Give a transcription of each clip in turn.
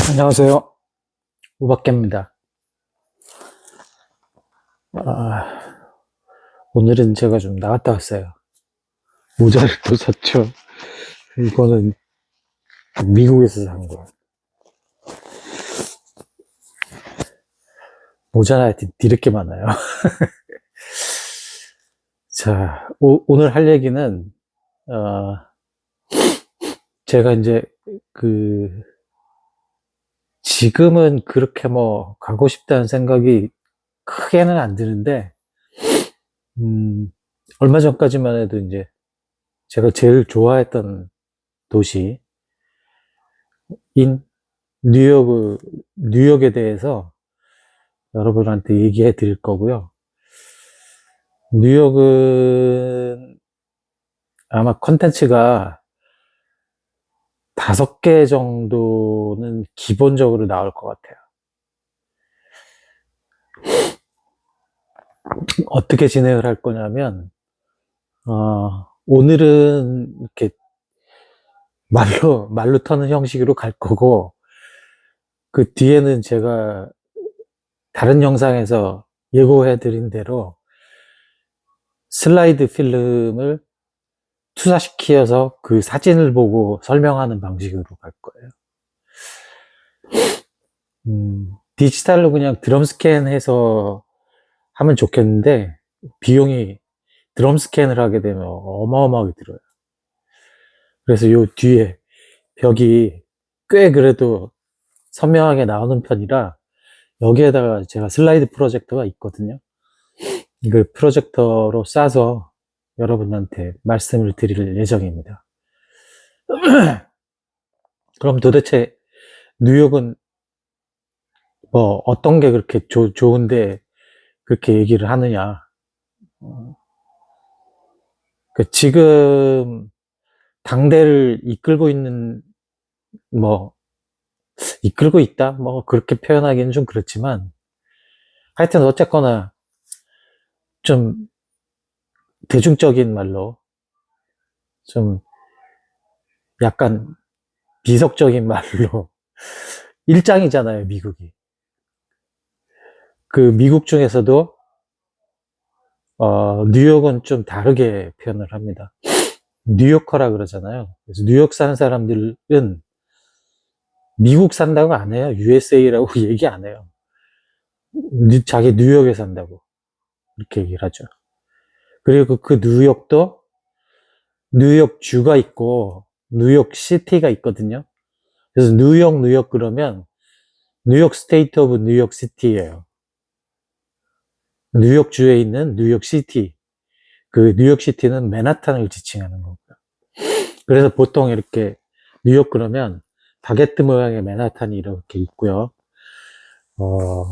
안녕하세요. 우박개입니다. 아, 오늘은 제가 좀 나갔다 왔어요. 모자를 또 샀죠. 이거는 미국에서 산 거. 모자가 하여튼 뒤늦게 많아요. 자, 오늘 할 얘기는, 어, 제가 이제 그, 지금은 그렇게 뭐 가고 싶다는 생각이 크게는 안 드는데, 음, 얼마 전까지만 해도 이제 제가 제일 좋아했던 도시인 뉴욕에 대해서 여러분한테 얘기해 드릴 거고요. 뉴욕은 아마 컨텐츠가 5개 정도는 기본적으로 나올 것 같아요. 어떻게 진행을 할 거냐면, 오늘은 이렇게 말로 터는 형식으로 갈 거고, 그 뒤에는 제가 다른 영상에서 예고해 드린 대로 슬라이드 필름을 투사시켜서 그 사진을 보고 설명하는 방식으로 갈 거예요. 디지털로 그냥 드럼 스캔해서 하면 좋겠는데, 비용이 드럼 스캔을 하게 되면 어마어마하게 들어요. 그래서 요 뒤에 벽이 꽤 그래도 선명하게 나오는 편이라, 여기에다가 제가 슬라이드 프로젝터가 있거든요. 이걸 프로젝터로 쏴서 여러분한테 말씀을 드릴 예정입니다. 그럼 도대체 뉴욕은 뭐 어떤 게 그렇게 좋은데 그렇게 얘기를 하느냐. 지금 당대를 이끌고 있는, 뭐 이끌고 있다? 뭐 그렇게 표현하기는 좀 그렇지만, 하여튼 어쨌거나 좀 대중적인 말로, 좀 약간 비석적인 말로 일장이잖아요, 미국이. 그 미국 중에서도 뉴욕은 좀 다르게 표현을 합니다. 뉴요커라 그러잖아요. 그래서 뉴욕 사는 사람들은 미국 산다고 안 해요. USA라고 얘기 안 해요. 자기 뉴욕에 산다고 이렇게 얘기를 하죠. 그리고 그 뉴욕도 뉴욕 주가 있고 뉴욕 시티가 있거든요. 그래서 뉴욕 그러면 뉴욕 스테이트 오브 뉴욕 시티예요. 뉴욕 주에 있는 뉴욕 시티. 그 뉴욕 시티는 맨하탄을 지칭하는 거고요. 그래서 보통 이렇게 뉴욕 그러면 바게트 모양의 맨하탄이 이렇게 있고요.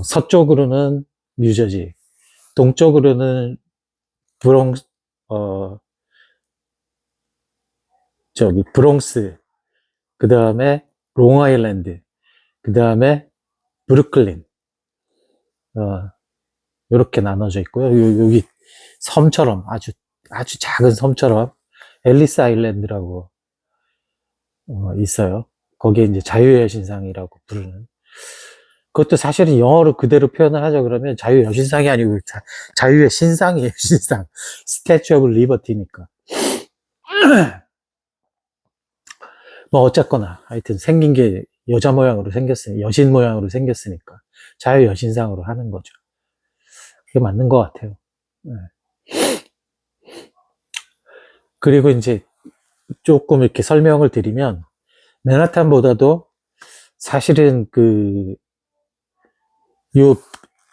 서쪽으로는 뉴저지, 동쪽으로는 브롱스, 어, 브롱스, 그 다음에 롱아일랜드, 그 다음에 브루클린, 어, 이렇게 나눠져 있고요. 여기 섬처럼, 아주 작은 섬처럼 앨리스 아일랜드라고 있어요. 거기에 이제 자유의 여신상이라고 부르는. 그것도 사실은 영어로 그대로 표현을 하자 그러면 자유의 여신상이 아니고 자유의 신상이에요, 신상. 스태츄 오브 리버티니까. 뭐 어쨌거나 하여튼 생긴 게 여자 모양으로 생겼으니, 여신 모양으로 생겼으니까 자유 여신상으로 하는 거죠. 그게 맞는 것 같아요. 네. 그리고 이제 조금 이렇게 설명을 드리면, 맨하탄보다도 사실은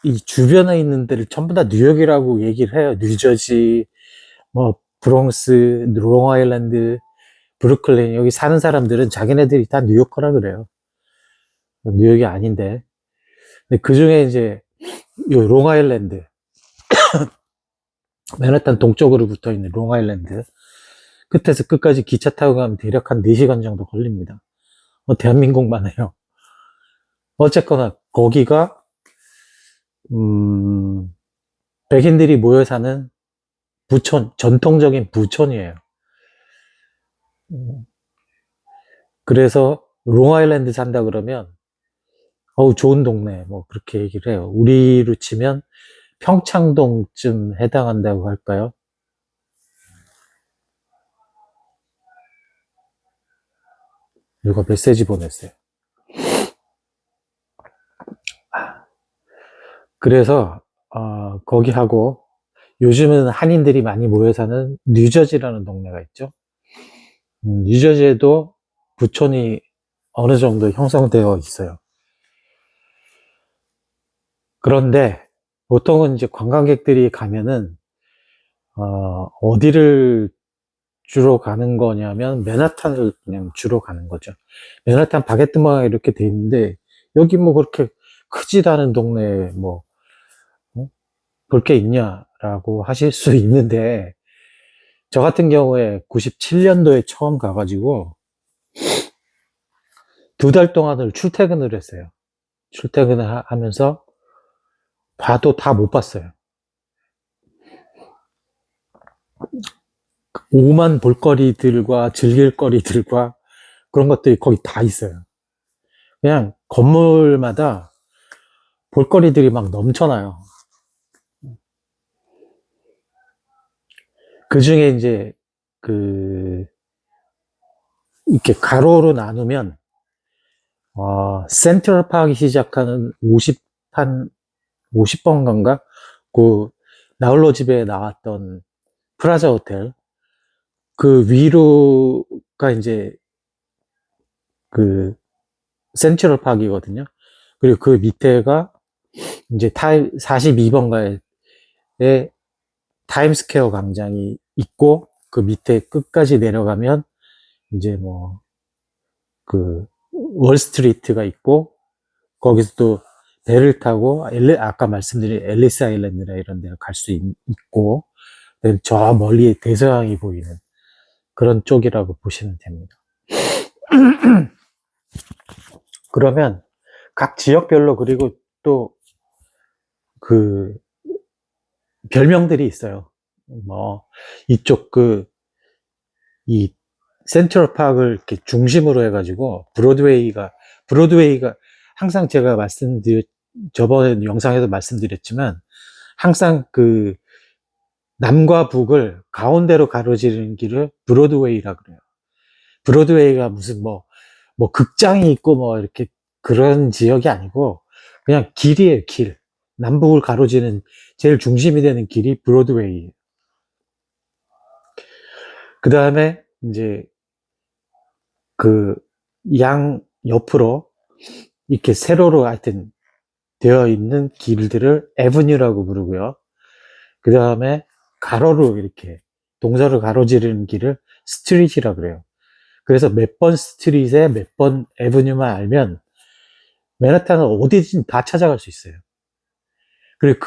이 주변에 있는 데를 전부 다 뉴욕이라고 얘기를 해요. 뉴저지, 뭐 브롱스, 롱아일랜드, 브루클린, 여기 사는 사람들은 자기네들이 다 뉴요커라 그래요. 뉴욕이 아닌데. 그 중에 이제 요 롱아일랜드, 맨하탄 동쪽으로 붙어 있는 롱아일랜드, 끝에서 끝까지 기차 타고 가면 대략 한 4시간 정도 걸립니다. 대한민국만 해요. 어쨌거나 거기가 백인들이 모여 사는 전통적인 부촌이에요. 그래서 롱아일랜드 산다 그러면 어우, 좋은 동네, 뭐, 그렇게 얘기를 해요. 우리로 치면 평창동쯤 해당한다고 할까요? 누가 메시지 보냈어요. 그래서, 거기하고, 요즘은 한인들이 많이 모여 사는 뉴저지라는 동네가 있죠. 뉴저지에도 부촌이 어느 정도 형성되어 있어요. 그런데 보통은 이제 관광객들이 가면은 어디를 주로 가는 거냐면 맨하탄을 그냥 주로 가는 거죠. 맨하탄 바게트 마을 이렇게 돼 있는데 여기 뭐 그렇게 크지도 않은 동네에 뭐 볼 게 있냐라고 하실 수 있는데 저 같은 경우에 97년도에 처음 가가지고 2달 동안을 출퇴근을 했어요. 출퇴근을 하면서 봐도 다 못 봤어요. 오만 볼거리들과 즐길 거리들과 그런 것들이 거기 다 있어요. 그냥 건물마다 볼거리들이 막 넘쳐나요. 그 중에 이제 그 이렇게 가로로 나누면 센트럴 파악이 시작하는 50번가인가? 그 나홀로 집에 나왔던 프라자 호텔 그 위로가 이제 그 센트럴 파악이거든요. 그리고 그 밑에가 이제 42번가에 타임스퀘어 광장이 있고 그 밑에 끝까지 내려가면 이제 뭐 그 월스트리트가 있고 거기서 또 배를 타고 아까 말씀드린 앨리스 아일랜드나 이런 데를 갈 수 있고 저 멀리 대서양이 보이는 그런 쪽이라고 보시면 됩니다. 그러면 각 지역별로 그리고 또 그 별명들이 있어요. 뭐 이쪽 이 센트럴 파크를 이렇게 중심으로 해가지고 브로드웨이가 항상 제가 저번에 영상에서 말씀드렸지만 항상 그 남과 북을 가운데로 가로지르는 길을 브로드웨이라 그래요. 브로드웨이가 무슨 뭐 극장이 있고 뭐 이렇게 그런 지역이 아니고 그냥 길이에요, 길. 남북을 가로지르는 제일 중심이 되는 길이 브로드웨이. 그 다음에 이제 그 양 옆으로 이렇게 세로로 하여튼 되어 있는 길들을 에브뉴라고 부르고요. 그 다음에 가로로 이렇게 동서를 가로지르는 길을 스트릿이라 그래요. 그래서 몇 번 스트릿에 몇 번 에브뉴만 알면 맨하탄은 어디든 다 찾아갈 수 있어요. 그리고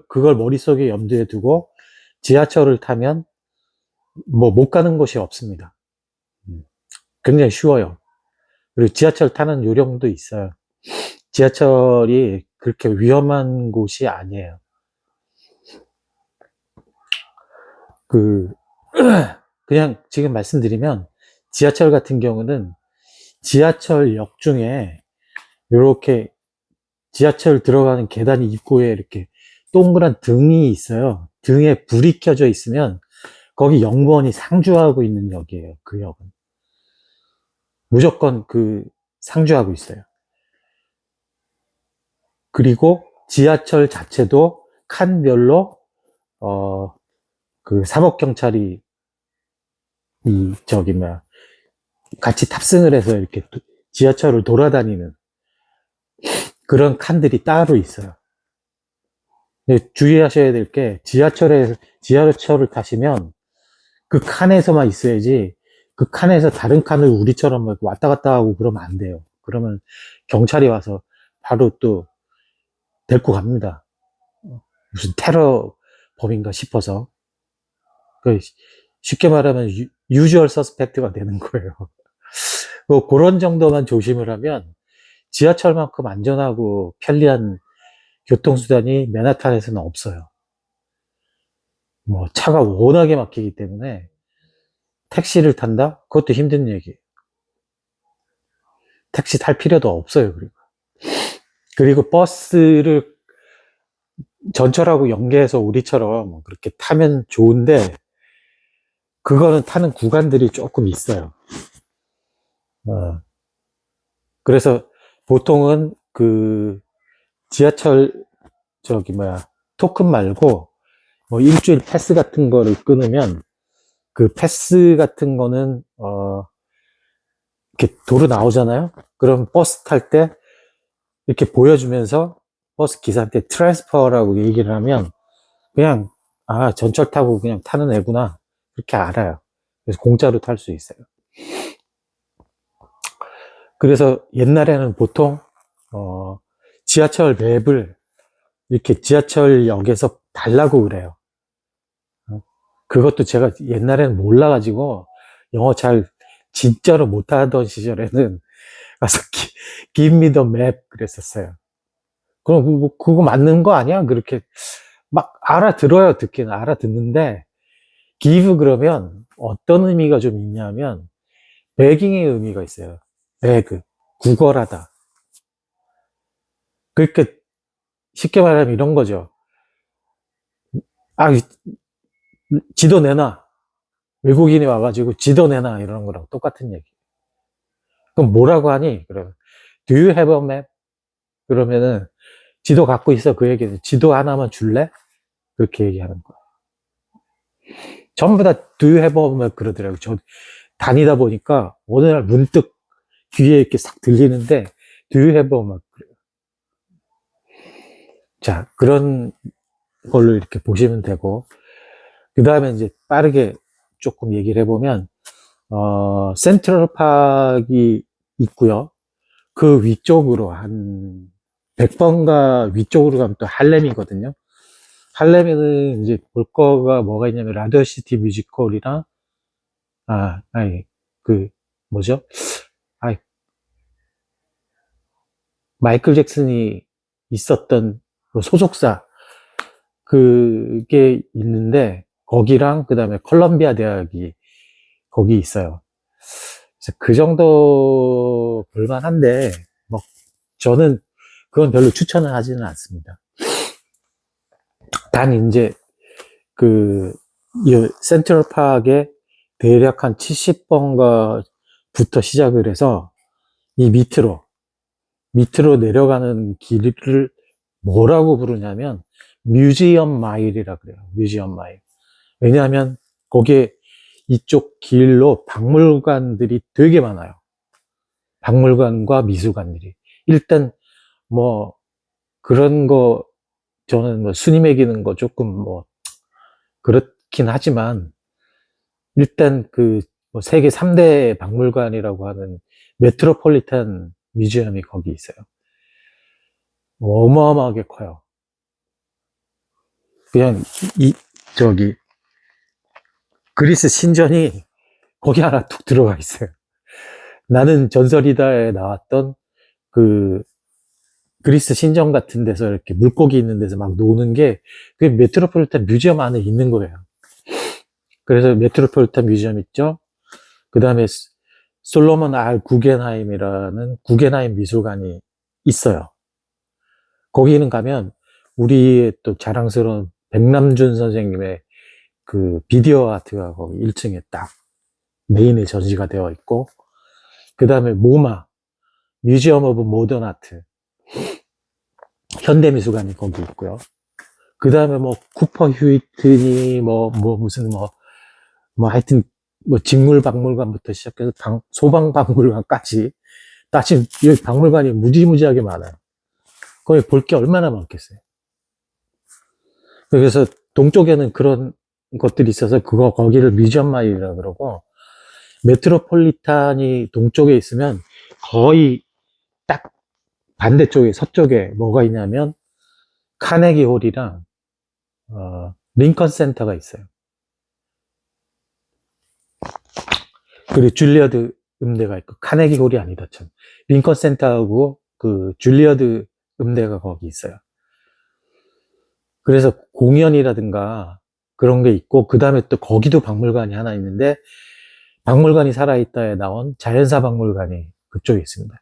그걸 머릿속에 염두에 두고 지하철을 타면 뭐 못 가는 곳이 없습니다. 굉장히 쉬워요. 그리고 지하철 타는 요령도 있어요. 지하철이 그렇게 위험한 곳이 아니에요. 그, 그냥 지금 말씀드리면 지하철 같은 경우는 지하철역 중에 이렇게 지하철 들어가는 계단 입구에 이렇게 동그란 등이 있어요. 등에 불이 켜져 있으면 거기 역무원이 상주하고 있는 역이에요. 그 역은. 무조건 상주하고 있어요. 그리고 지하철 자체도 칸별로 사법경찰이 같이 탑승을 해서 이렇게 지하철을 돌아다니는 그런 칸들이 따로 있어요. 주의하셔야 될 게 지하철을 타시면 그 칸에서만 있어야지 그 칸에서 다른 칸을 우리처럼 왔다 갔다 하고 그러면 안 돼요. 그러면 경찰이 와서 바로 또 데리고 갑니다. 무슨 테러 범인가 싶어서. 쉽게 말하면 유주얼 서스펙트가 되는 거예요. 그런 정도만 조심을 하면 지하철만큼 안전하고 편리한 교통수단이 맨하탄에서는 없어요. 뭐 차가 워낙에 막히기 때문에 택시를 탄다? 그것도 힘든 얘기예요. 택시 탈 필요도 없어요. 그리고 그리고 버스를 전철하고 연계해서 우리처럼 그렇게 타면 좋은데, 그거는 타는 구간들이 조금 있어요. 어, 그래서 보통은 그 지하철, 토큰 말고, 뭐 일주일 패스 같은 거를 끊으면, 그 패스 같은 거는, 이렇게 도로 나오잖아요? 그럼 버스 탈 때, 이렇게 보여주면서 버스 기사한테 트랜스퍼라고 얘기를 하면, 그냥, 아, 전철 타고 그냥 타는 애구나. 그렇게 알아요. 그래서 공짜로 탈 수 있어요. 그래서 옛날에는 보통, 어, 지하철 맵을 이렇게 지하철역에서 달라고 그래요. 그것도 제가 옛날에는 몰라가지고, 영어 잘, 진짜로 못하던 시절에는 가서 Give me the map 그랬었어요. 그럼 그거 맞는 거 아니야? 그렇게 막 알아들어요. 듣기는 알아듣는데, give 그러면 어떤 의미가 좀 있냐면, begging의 의미가 있어요. beg, 구걸하다. 그러니까 쉽게 말하면 이런 거죠. 아, 지도 내놔. 외국인이 와가지고 지도 내놔. 이러는 거랑 똑같은 얘기. 그럼 뭐라고 하니? 그러면 do you have a map? 그러면은 지도 갖고 있어. 그 얘기는 지도 하나만 줄래? 그렇게 얘기하는 거야. 전부 다 do you have a map 그러더라고요. 저 다니다 보니까 어느 날 문득 귀에 이렇게 싹 들리는데 do you have a map? 그래요. 자, 그런 걸로 이렇게 보시면 되고, 그 다음에 이제 빠르게 조금 얘기를 해보면, 센트럴 파크이 있고요. 그 위쪽으로 한 100번가 위쪽으로 가면 또 할렘이거든요. 할렘에는 이제 볼 거가 뭐가 있냐면 라디오시티 뮤지컬이랑, 아니, 그 뭐죠? 아, 마이클 잭슨이 있었던 그 소속사 그게 있는데, 거기랑 그 다음에 컬럼비아 대학이 거기 있어요. 그래서 그 정도 볼만한데, 뭐 저는 그건 별로 추천을 하지는 않습니다. 단 이제 그 이 센트럴 파크에 대략 한 70번가부터 시작을 해서 이 밑으로 내려가는 길을 뭐라고 부르냐면 뮤지엄 마일이라 그래요. 뮤지엄 마일. 왜냐하면 거기에 이쪽 길로 박물관들이 되게 많아요. 박물관과 미술관들이. 일단 뭐 그런 거 저는 뭐 순위 매기는 거 조금 뭐 그렇긴 하지만, 일단 뭐 세계 3대 박물관이라고 하는 메트로폴리탄 뮤지엄이 거기 있어요. 어마어마하게 커요. 그냥 이 저기 그리스 신전이 거기 하나 툭 들어가 있어요. 나는 전설이다에 나왔던 그 그리스 신전 같은 데서 이렇게 물고기 있는 데서 막 노는 게 그 메트로폴리탄 뮤지엄 안에 있는 거예요. 그래서 메트로폴리탄 뮤지엄 있죠. 그 다음에 솔로몬 알 구겐하임이라는 구겐하임 미술관이 있어요. 거기는 가면 우리의 또 자랑스러운 백남준 선생님의 그 비디오 아트가 거기 1층에 딱 메인에 전시가 되어 있고, 그 다음에 모마 뮤지엄 오브 모던 아트 현대미술관이 거기 있고요. 그 다음에 뭐 쿠퍼 휴이튼이 무슨 하여튼 뭐 직물박물관부터 시작해서 소방박물관까지 나 지금 여기 박물관이 무지무지하게 많아요. 거기 볼 게 얼마나 많겠어요. 그래서 동쪽에는 그런 것들이 있어서 거기를 뮤지엄 마일이라 그러고, 메트로폴리탄이 동쪽에 있으면 거의 딱 반대쪽에 서쪽에 뭐가 있냐면 카네기 홀이랑 링컨 센터가 있어요. 그리고 줄리어드 음대가 있고, 카네기 홀이 아니다 참. 링컨 센터하고 그 줄리어드 음대가 거기 있어요. 그래서 공연이라든가 그런 게 있고, 그 다음에 또 거기도 박물관이 하나 있는데, 박물관이 살아있다에 나온 자연사 박물관이 그쪽에 있습니다.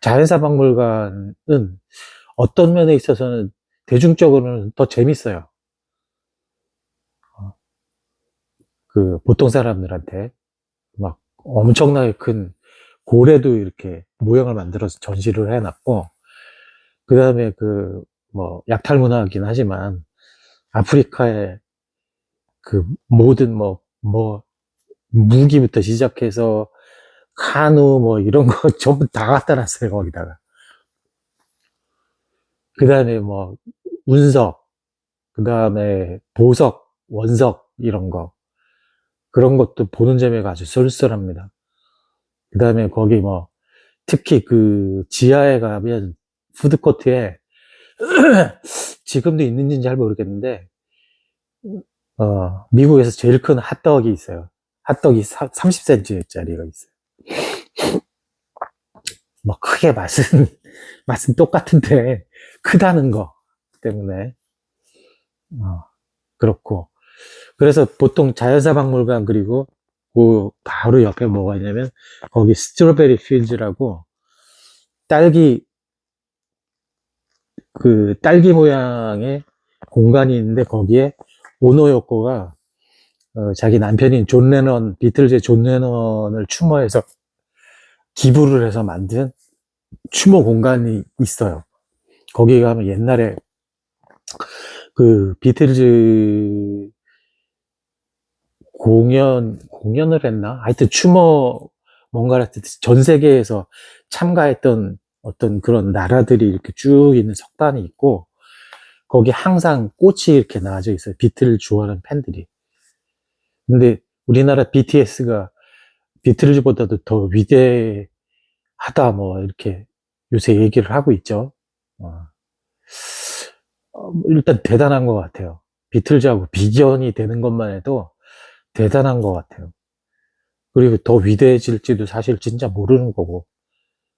자연사 박물관은 어떤 면에 있어서는 대중적으로는 더 재밌어요. 그 보통 사람들한테 막 엄청나게 큰 고래도 이렇게 모형을 만들어서 전시를 해놨고, 그 다음에 그 뭐 약탈문화이긴 하지만 아프리카의 그 모든 뭐 무기부터 시작해서 카누 뭐 이런 거 전부 다 갖다 놨어요, 거기다가. 그 다음에 뭐 운석, 그 다음에 보석, 원석 이런 거, 그런 것도 보는 재미가 아주 쏠쏠합니다. 그 다음에 거기 뭐 특히 그 지하에 가면 푸드코트에 지금도 있는지는 잘 모르겠는데, 미국에서 제일 큰 핫떡이 있어요. 핫떡이 30cm짜리가 있어요. 뭐 크게 맛은 맛은 똑같은데 크다는 거 때문에 그렇고, 그래서 보통 자연사박물관, 그리고 그 바로 옆에 뭐가 있냐면 거기 스트로베리 필즈라고 딸기, 그 딸기 모양의 공간이 있는데, 거기에 오노요코가 자기 남편인 존 레넌, 비틀즈의 존 레넌을 추모해서 기부를 해서 만든 추모 공간이 있어요. 거기 가면 옛날에 그 비틀즈 공연을 했나? 하여튼 추모 뭔가를 했을 때 전 세계에서 참가했던 어떤 그런 나라들이 이렇게 쭉 있는 석단이 있고, 거기 항상 꽃이 이렇게 나와져 있어요. 비틀즈 좋아하는 팬들이. 근데 우리나라 BTS가 비틀즈보다도 더 위대하다 뭐 이렇게 요새 얘기를 하고 있죠. 일단 대단한 것 같아요. 비틀즈하고 비견이 되는 것만 해도 대단한 것 같아요. 그리고 더 위대해질지도 사실 진짜 모르는 거고,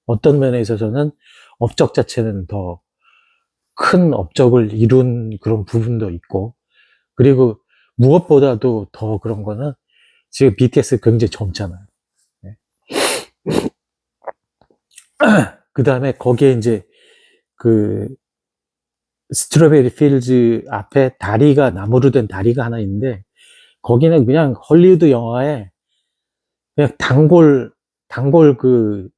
어떤 면에 있어서는 업적 자체는 더 큰 업적을 이룬 그런 부분도 있고, 그리고 무엇보다도 더 그런 거는 지금 BTS 굉장히 젊잖아요. 네. 그 다음에 거기에 이제 그 스트로베리 필즈 앞에 다리가, 나무로 된 다리가 하나 있는데, 거기는 그냥 헐리우드 영화에 그냥 단골 그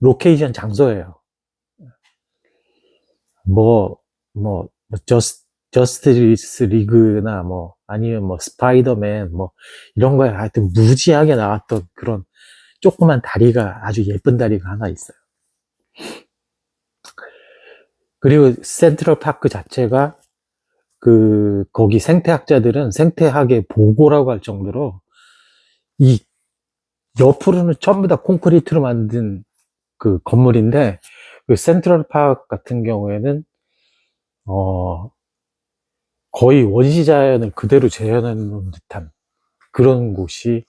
로케이션 장소예요. 뭐, 저스티스 리그나 뭐, 아니면 뭐, 스파이더맨, 뭐, 이런 거에 하여튼 무지하게 나왔던 그런 조그만 다리가, 아주 예쁜 다리가 하나 있어요. 그리고 센트럴 파크 자체가 거기 생태학자들은 생태학의 보고라고 할 정도로 이 옆으로는 전부 다 콘크리트로 만든 그 건물인데, 그 센트럴 파크 같은 경우에는, 어, 거의 원시 자연을 그대로 재현해 놓은 듯한 그런 곳이,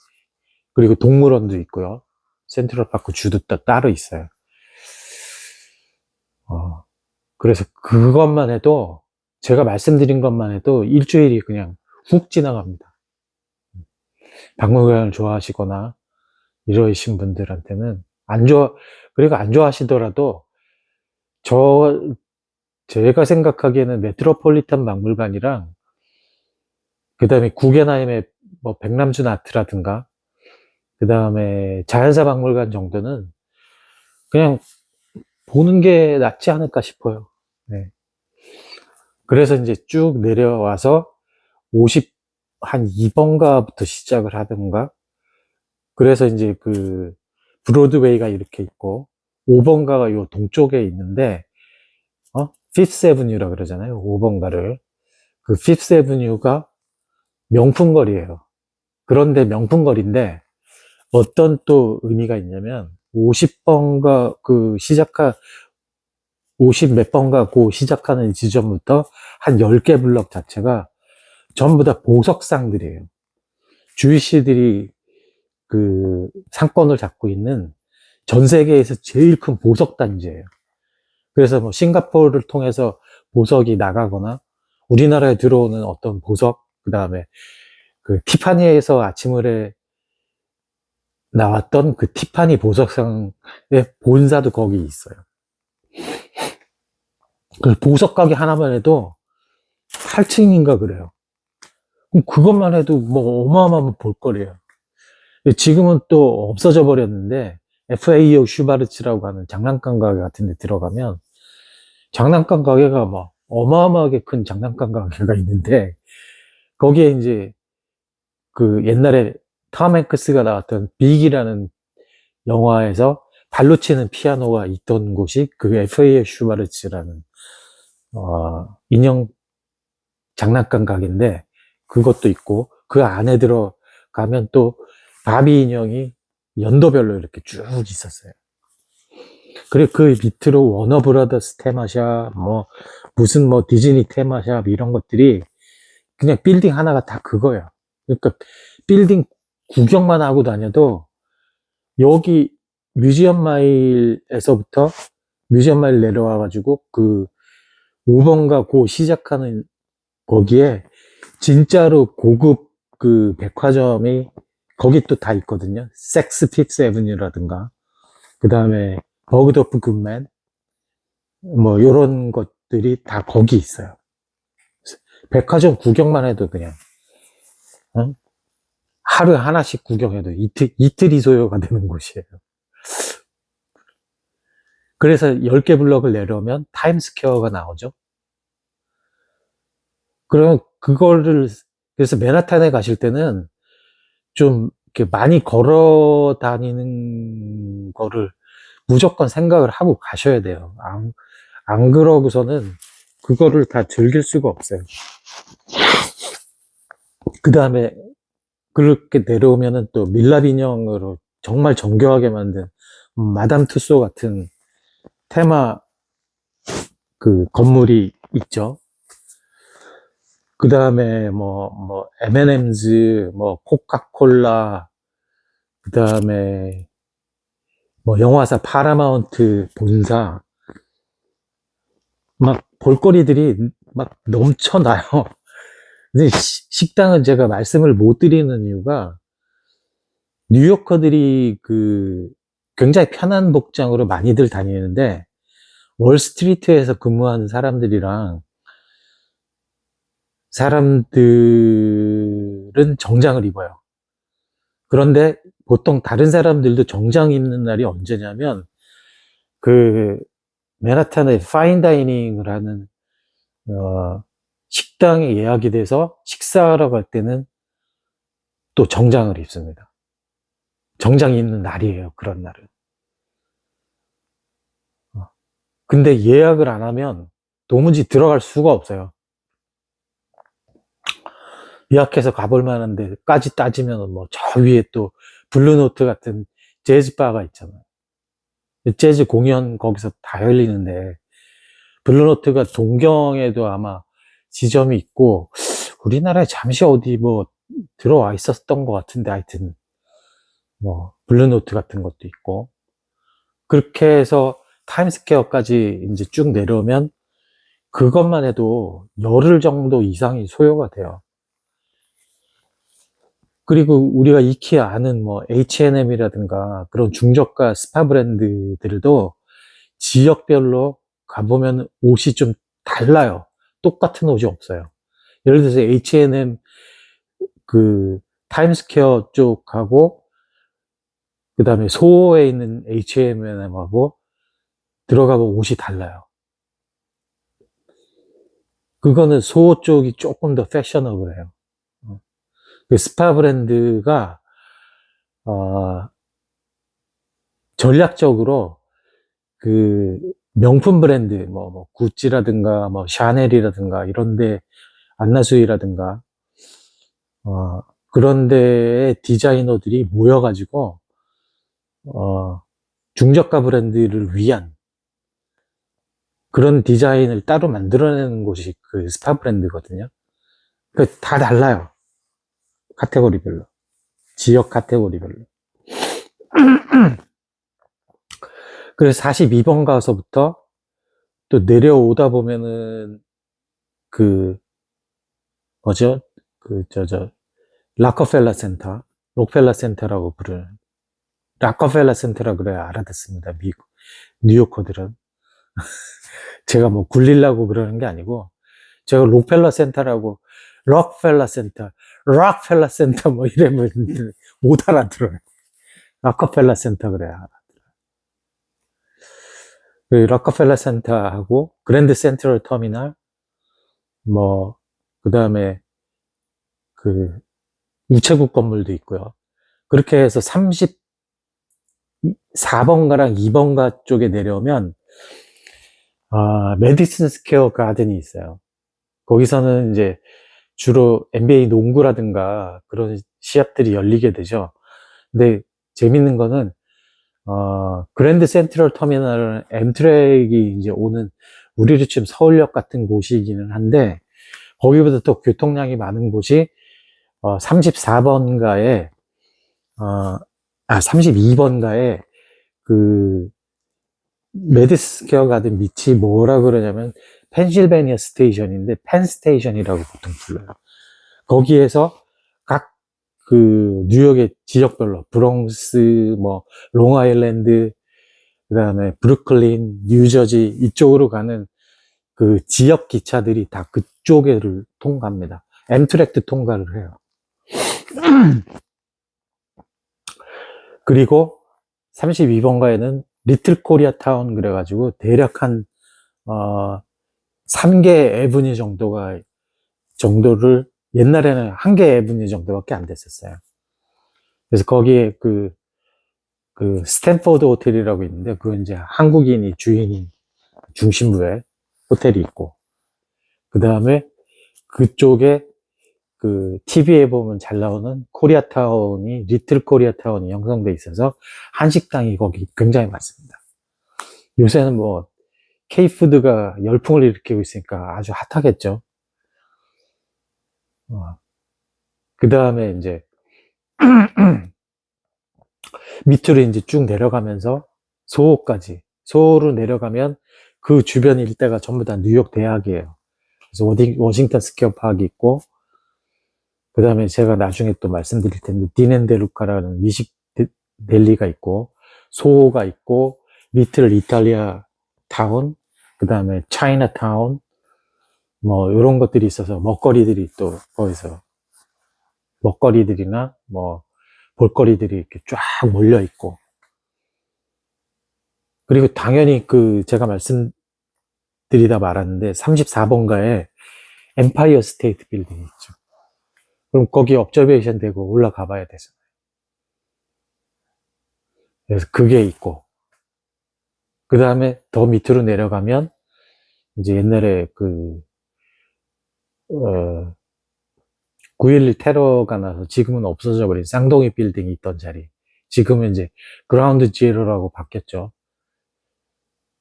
그리고 동물원도 있고요. 센트럴파크 주도 따로 있어요. 그래서 그것만 해도, 제가 말씀드린 것만 해도 일주일이 그냥 훅 지나갑니다. 박물관을 좋아하시거나 이러신 분들한테는 그리고 안 좋아하시더라도, 저 제가 생각하기에는 메트로폴리탄 박물관이랑 그 다음에 구겐하임의 뭐 백남준 아트라든가 그 다음에 자연사 박물관 정도는 그냥 보는 게 낫지 않을까 싶어요. 네. 그래서 이제 쭉 내려와서 한 2번가부터 시작을 하든가, 그래서 이제 그 브로드웨이가 이렇게 있고 5번가가 요 동쪽에 있는데, 피프스 애브뉴라 그러잖아요. 5번가를. 그 피프스 애브뉴가 명품거리예요. 그런데 명품거리인데 어떤 또 의미가 있냐면, 50번가 50 몇 번가 시작하는 지점부터 한 10개 블럭 자체가 전부 다 보석상들이에요. 주이시들이 그 상권을 잡고 있는 전 세계에서 제일 큰 보석 단지예요. 그래서 뭐 싱가포르를 통해서 보석이 나가거나 우리나라에 들어오는 어떤 보석, 그 다음에 그 티파니에서 아침을에 나왔던 그 티파니 보석상의 본사도 거기 있어요. 그 보석 가게 하나만 해도 8층인가 그래요. 그럼 그것만 해도 뭐 어마어마한 볼거리예요. 지금은 또 없어져 버렸는데 FAO 슈바르츠라고 하는 장난감 가게 같은 데 들어가면 장난감 가게가 막 어마어마하게 큰 장난감 가게가 있는데 거기에 이제 그 옛날에 톰 행크스가 나왔던 빅이라는 영화에서 발로 치는 피아노가 있던 곳이 그 FAO 슈바르츠라는 인형 장난감 가게인데 그것도 있고 그 안에 들어가면 또 바비 인형이 연도별로 이렇게 쭉 있었어요. 그리고 그 밑으로 워너브라더스 테마샵, 뭐 무슨 뭐 디즈니 테마샵 이런 것들이 그냥 빌딩 하나가 다 그거예요. 그러니까 빌딩 구경만 하고 다녀도 여기 뮤지엄 마일에서부터 뮤지엄 마일 내려와가지고 그 5번가 고 시작하는 거기에 진짜로 고급 그 백화점이 거기 또 다 있거든요. 섹스 픽스 에브뉴라든가 그 다음에 버그더프 굿맨 뭐 요런 것들이 다 거기 있어요. 백화점 구경만 해도 그냥 어? 하루에 하나씩 구경해도 이틀이 소요가 되는 곳이에요. 그래서 10개 블럭을 내려오면 타임스퀘어가 나오죠. 그러면 그거를 그래서 맨하탄에 가실 때는 좀 이렇게 많이 걸어 다니는 거를 무조건 생각을 하고 가셔야 돼요. 안 그러고서는 그거를 다 즐길 수가 없어요. 그 다음에 그렇게 내려오면은 또 밀랍 인형으로 정말 정교하게 만든 마담 투소 같은 테마 그 건물이 있죠. 그 다음에 뭐 M&M's, 뭐 코카콜라, 그 다음에 뭐 영화사 파라마운트 본사 막 볼거리들이 막 넘쳐나요. 근데 식당은 제가 말씀을 못 드리는 이유가 뉴요커들이 그 굉장히 편한 복장으로 많이들 다니는데 월스트리트에서 근무하는 사람들은 정장을 입어요. 그런데 보통 다른 사람들도 정장 입는 날이 언제냐면 그 맨하탄의 파인다이닝을 하는 식당에 예약이 돼서 식사하러 갈 때는 또 정장을 입습니다. 정장 입는 날이에요. 그런 날은. 근데 예약을 안 하면 도무지 들어갈 수가 없어요. 예약해서 가볼 만한데까지 따지면 뭐 저 위에 또 블루노트 같은 재즈 바가 있잖아요. 재즈 공연 거기서 다 열리는데 블루노트가 동경에도 아마 지점이 있고 우리나라에 잠시 어디 뭐 들어와 있었던 것 같은데 하여튼 뭐 블루노트 같은 것도 있고 그렇게 해서 타임스퀘어까지 이제 쭉 내려오면 그것만 해도 열흘 정도 이상이 소요가 돼요. 그리고 우리가 익히 아는 뭐 H&M이라든가 그런 중저가 스파 브랜드들도 지역별로 가보면 옷이 좀 달라요. 똑같은 옷이 없어요. 예를 들어서 H&M 그 타임스퀘어 쪽하고 그 다음에 소호에 있는 H&M하고 들어가면 옷이 달라요. 그거는 소호 쪽이 조금 더 패셔너블해요. 그 스파 브랜드가 전략적으로 그 명품 브랜드 뭐 구찌라든가 뭐 샤넬이라든가 이런데 안나수이라든가 그런 데에 디자이너들이 모여가지고 중저가 브랜드를 위한 그런 디자인을 따로 만들어내는 곳이 그 스파 브랜드거든요. 다 달라요. 카테고리별로. 지역 카테고리별로. 그래서 42번 가서부터 또 내려오다 보면은 그 뭐죠? 락커펠러 센터, 록펠러 센터라고 부르는 락커펠러 센터라 그래야 알아듣습니다. 미국 뉴요커들은 제가 뭐 굴리려고 그러는 게 아니고, 제가 록펠러 센터라고, 록펠러 센터 뭐 이러면 못 알아들어요. 락커펠러 센터 그래야. 그 락커펠러 센터하고 그랜드 센트럴 터미널, 뭐, 그 다음에 그 우체국 건물도 있고요. 그렇게 해서 34번가랑 2번가 쪽에 내려오면, 메디슨 스퀘어 가든이 있어요. 거기서는 이제 주로 NBA 농구라든가 그런 시합들이 열리게 되죠. 근데 재밌는 거는, 그랜드 센트럴 터미널은 엠트랙이 이제 오는 우리로 치면 서울역 같은 곳이기는 한데, 거기보다 또 교통량이 많은 곳이 34번가에 32번가에 그 메디슨 스퀘어 가든 밑이 뭐라 그러냐면 펜실베니아 스테이션인데 펜 스테이션이라고 보통 불러요. 거기에서 각 그 뉴욕의 지역별로 브롱스, 뭐 롱아일랜드, 그다음에 브루클린, 뉴저지 이쪽으로 가는 그 지역 기차들이 다 그쪽을 통과합니다. 엠트랙도 통과를 해요. 그리고 32번가에는 리틀 코리아 타운 그래가지고 대략 한 3개 에브니 정도를 옛날에는 1개 에브니 정도밖에 안 됐었어요. 그래서 거기에 그 스탠포드 호텔이라고 있는데 그건 이제 한국인이 주인인 중심부에 호텔이 있고, 그 다음에 그쪽에 그 TV에 보면 잘 나오는 코리아타운이, 리틀 코리아타운이 형성돼 있어서 한식당이 거기 굉장히 많습니다. 요새는 뭐 K푸드가 열풍을 일으키고 있으니까 아주 핫하겠죠. 그 다음에 이제 밑으로 이제 쭉 내려가면서 소호로 내려가면 그 주변 일대가 전부 다 뉴욕 대학이에요. 그래서 워싱턴 스퀘어 파크가 있고, 그 다음에 제가 나중에 또 말씀드릴 텐데 디넨데루카라는 미식 델리가 있고, 소호가 있고, 리틀 이탈리아 타운, 그 다음에 차이나타운, 뭐 이런 것들이 있어서 먹거리들이 또 거기서 먹거리들이나 뭐 볼거리들이 이렇게 쫙 몰려 있고, 그리고 당연히 그 제가 말씀드리다 말았는데 34번가에 엠파이어 스테이트 빌딩이 있죠. 그럼 거기 업저베이션 되고 올라가 봐야 되잖아요. 그래서 그게 있고, 그 다음에 더 밑으로 내려가면 이제 옛날에 그 9.11 테러가 나서 지금은 없어져 버린 쌍둥이 빌딩이 있던 자리, 지금은 이제 그라운드 지어로라고 바뀌었죠.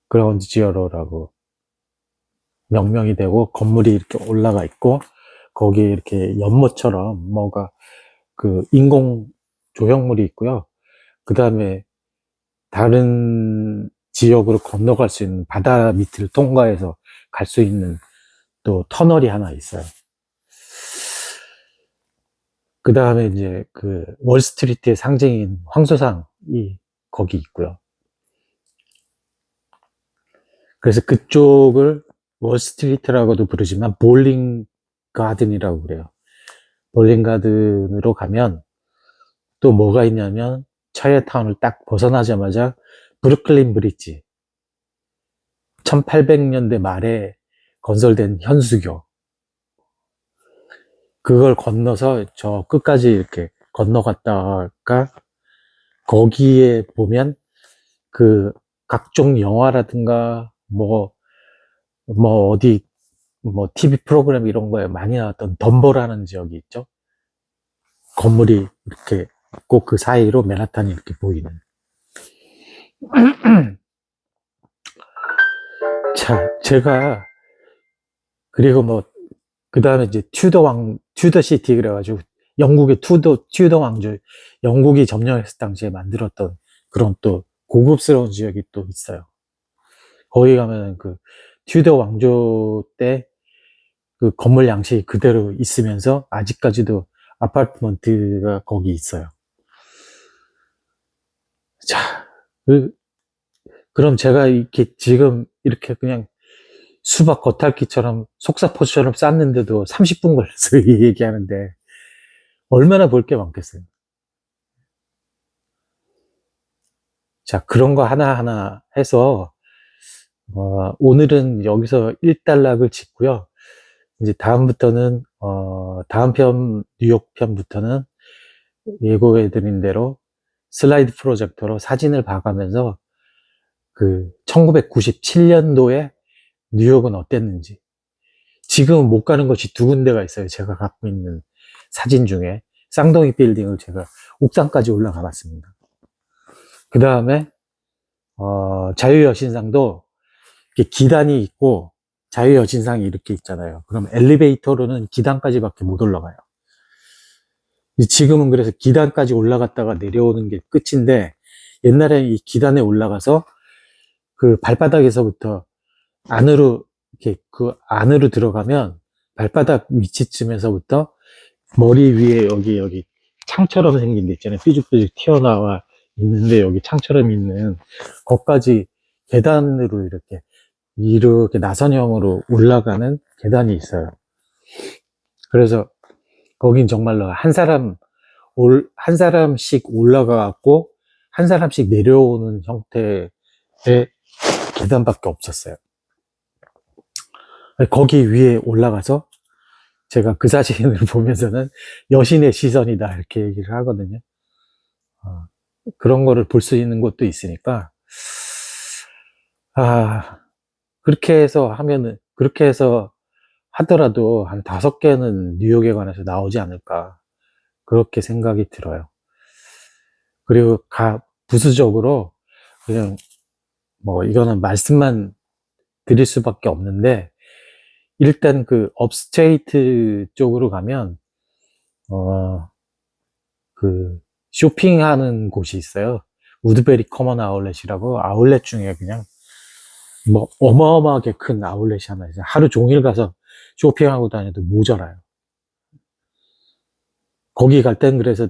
그라운드 지어로라고 명명이 되고 건물이 이렇게 올라가 있고, 거기에 이렇게 연못처럼 뭐가 그 인공 조형물이 있고요. 그 다음에 다른 지역으로 건너갈 수 있는 바다 밑을 통과해서 갈 수 있는 또 터널이 하나 있어요. 그 다음에 이제 그 월스트리트의 상징인 황소상이 거기 있고요. 그래서 그쪽을 월스트리트라고도 부르지만 볼링 가든이라고 그래요. 볼링 가든으로 가면 또 뭐가 있냐면 차이나타운을 딱 벗어나자마자 브루클린 브릿지, 1800년대 말에 건설된 현수교, 그걸 건너서 저 끝까지 이렇게 건너갔다가 거기에 보면 그 각종 영화라든가 뭐 어디 뭐 TV 프로그램 이런 거에 많이 나왔던 덤버라는 지역이 있죠. 건물이 이렇게 꼭 그 사이로 맨하탄이 이렇게 보이는. 자, 제가 그리고 뭐 그 다음에 이제 튜더 시티 그래가지고 영국의 튜더 왕조, 영국이 점령했을 당시에 만들었던 그런 또 고급스러운 지역이 또 있어요. 거기 가면은 그 튜더 왕조 때 그 건물 양식이 그대로 있으면서 아직까지도 아파트먼트가 거기 있어요. 자, 그럼 제가 이렇게 지금 이렇게 그냥 수박 겉핥기처럼 속사포처럼 쌌는데도 30분 걸렸어요. 이 얘기하는데 얼마나 볼 게 많겠어요. 자, 그런 거 하나하나 해서 오늘은 여기서 1단락을 짓고요. 이제 다음부터는 다음 편 뉴욕 편부터는 예고해드린 대로 슬라이드 프로젝터로 사진을 봐가면서 그 1997년도에 뉴욕은 어땠는지, 지금은 못 가는 곳이 두 군데가 있어요. 제가 갖고 있는 사진 중에 쌍둥이 빌딩을 제가 옥상까지 올라가 봤습니다. 그 다음에 자유여신상도 이렇게 기단이 있고 자유여신상이 이렇게 있잖아요. 그럼 엘리베이터로는 기단까지밖에 못 올라가요. 지금은 그래서 기단까지 올라갔다가 내려오는 게 끝인데, 옛날에는 이 기단에 올라가서 그 발바닥에서부터 안으로 이렇게 그 안으로 들어가면 발바닥 위치쯤에서부터 머리 위에 여기 창처럼 생긴 데 있잖아요. 삐죽삐죽 튀어나와 있는데 여기 창처럼 있는 것까지 계단으로 이렇게 나선형으로 올라가는 계단이 있어요. 그래서 거긴 정말로 한 사람씩 올라가 갖고 한 사람씩 내려오는 형태의 계단밖에 없었어요. 거기 위에 올라가서 제가 그 사진을 보면서는 여신의 시선이다 이렇게 얘기를 하거든요. 그런 거를 볼 수 있는 곳도 있으니까, 그렇게 해서 하더라도 한 5개는 뉴욕에 관해서 나오지 않을까 그렇게 생각이 들어요. 그리고 부수적으로 그냥 이거는 말씀만 드릴 수밖에 없는데, 일단 그 업스테이트 쪽으로 가면 그 쇼핑하는 곳이 있어요. 우드베리 커먼 아울렛이라고, 아울렛 중에 그냥 어마어마하게 큰 아울렛이 하나 있어요. 하루 종일 가서 쇼핑하고 다녀도 모자라요. 거기 갈 땐 그래서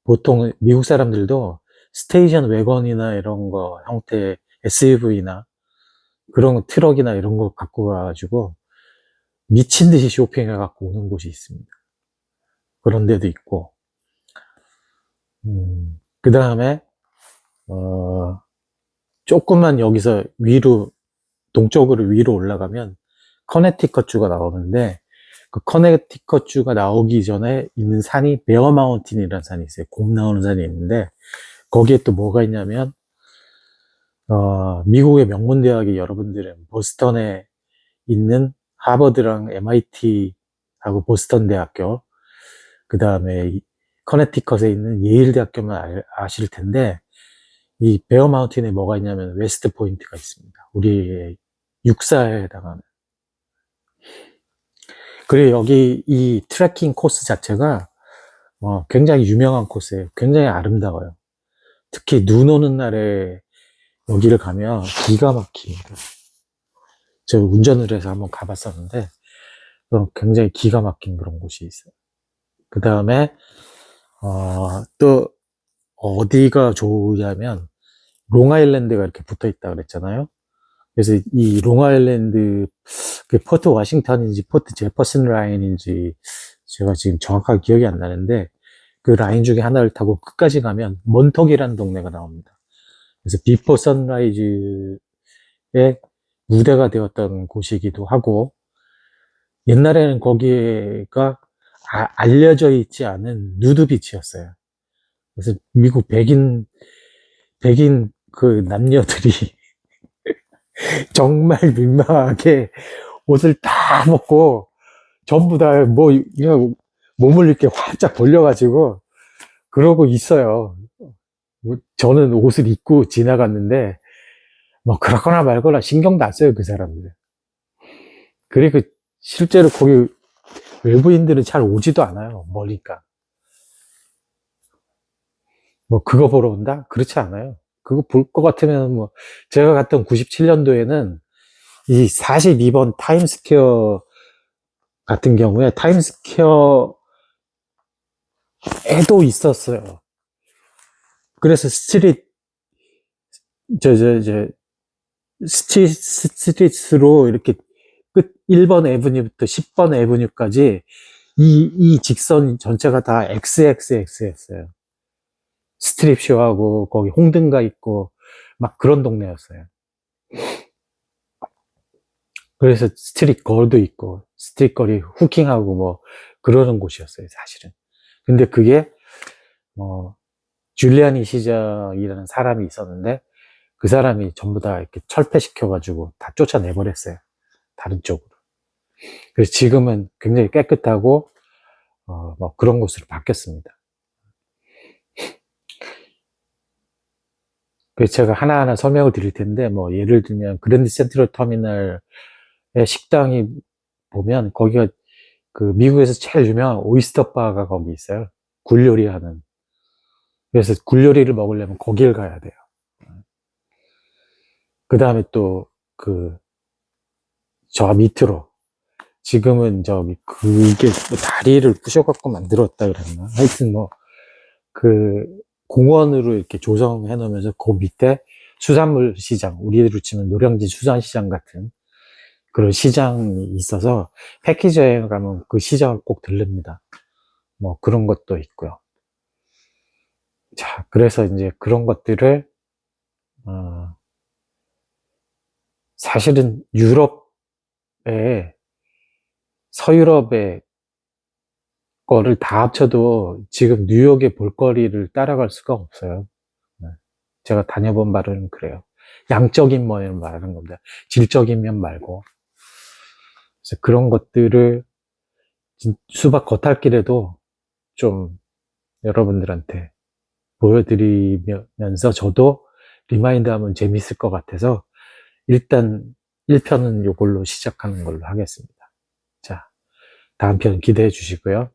보통 미국 사람들도 스테이션 웨건이나 이런 거 형태의 SUV나 그런 트럭이나 이런 거 갖고 가가지고 미친 듯이 쇼핑해 갖고 오는 곳이 있습니다. 그런 데도 있고, 그 다음에 조금만 여기서 동쪽으로 위로 올라가면 커네티컷 주가 나오는데, 그 커네티컷 주가 나오기 전에 있는 산이 베어 마운틴이라는 산이 있어요. 곰 나오는 산이 있는데, 거기에 또 뭐가 있냐면 미국의 명문대학이, 여러분들은 보스턴에 있는 하버드랑 MIT하고 보스턴 대학교, 그 다음에 커네티컷에 있는 예일 대학교만 아실 텐데, 이 베어 마운틴에 뭐가 있냐면 웨스트 포인트가 있습니다. 우리의 육사에 해당하는. 그리고 여기 이 트레킹 코스 자체가 굉장히 유명한 코스예요. 굉장히 아름다워요. 특히 눈 오는 날에 여기를 가면 기가 막힙니다. 제가 운전을 해서 한번 가봤었는데 굉장히 기가 막힌 그런 곳이 있어요. 그 다음에 또 어디가 좋으냐면 롱아일랜드가 이렇게 붙어 있다 그랬잖아요. 그래서 이 롱아일랜드, 그 포트 워싱턴인지 포트 제퍼슨 라인인지 제가 지금 정확하게 기억이 안 나는데, 그 라인 중에 하나를 타고 끝까지 가면 몬톡이라는 동네가 나옵니다. 그래서 비포 선라이즈의 무대가 되었던 곳이기도 하고, 옛날에는 거기가 알려져 있지 않은 누드비치였어요. 그래서 미국 백인 그 남녀들이 정말 민망하게 옷을 다 벗고 전부 다 그냥 몸을 이렇게 활짝 벌려가지고 그러고 있어요. 저는 옷을 입고 지나갔는데 그렇거나 말거나 신경도 안 써요, 그 사람들. 그리고 실제로 거기 외부인들은 잘 오지도 않아요. 멀니까. 그거 보러 온다? 그렇지 않아요. 그거 볼 것 같으면 제가 갔던 97년도에는 이 42번 타임스퀘어 같은 경우에 타임스퀘어에도 있었어요. 그래서 스트릿으로 이렇게 끝 1번 에브뉴부터 10번 에브뉴까지 이 직선 전체가 다 XXX였어요. 스트립쇼하고 거기 홍등가 있고 막 그런 동네였어요. 그래서 스트릿 걸도 있고 스트릿 걸이 후킹하고 뭐 그러는 곳이었어요, 사실은. 근데 그게 줄리아니 시저이라는 사람이 있었는데 그 사람이 전부 다 이렇게 철폐시켜가지고 다 쫓아내버렸어요, 다른 쪽으로. 그래서 지금은 굉장히 깨끗하고 뭐 그런 곳으로 바뀌었습니다. 그래서 제가 하나하나 설명을 드릴 텐데, 뭐 예를 들면 그랜드 센트럴 터미널의 식당이 보면 거기가 그 미국에서 제일 유명한 오이스터 바가 거기 있어요. 굴 요리하는. 그래서 굴 요리를 먹으려면 거길 가야 돼요. 그 다음에 또 그 저 밑으로 지금은 저기 그게 뭐 다리를 부셔갖고 만들었다 그랬나? 하여튼 뭐 그 공원으로 이렇게 조성해 놓으면서 그 밑에 수산물 시장, 우리로 치면 노량진 수산시장 같은 그런 시장이 있어서 패키지 여행 가면 그 시장을 꼭 들릅니다. 뭐 그런 것도 있고요. 자, 그래서 이제 그런 것들을 사실은 유럽에 서유럽의 거를 다 합쳐도 지금 뉴욕의 볼거리를 따라갈 수가 없어요. 제가 다녀본 바로는 그래요. 양적인 면을 말하는 겁니다. 질적인 면 말고. 그래서 그런 것들을 수박 겉핥기라도 좀 여러분들한테 보여드리면서 저도 리마인드 하면 재밌을 것 같아서 일단 1편은 이걸로 시작하는 걸로 하겠습니다. 자, 다음 편 기대해 주시고요.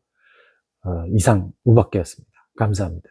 이상 우박기였습니다. 감사합니다.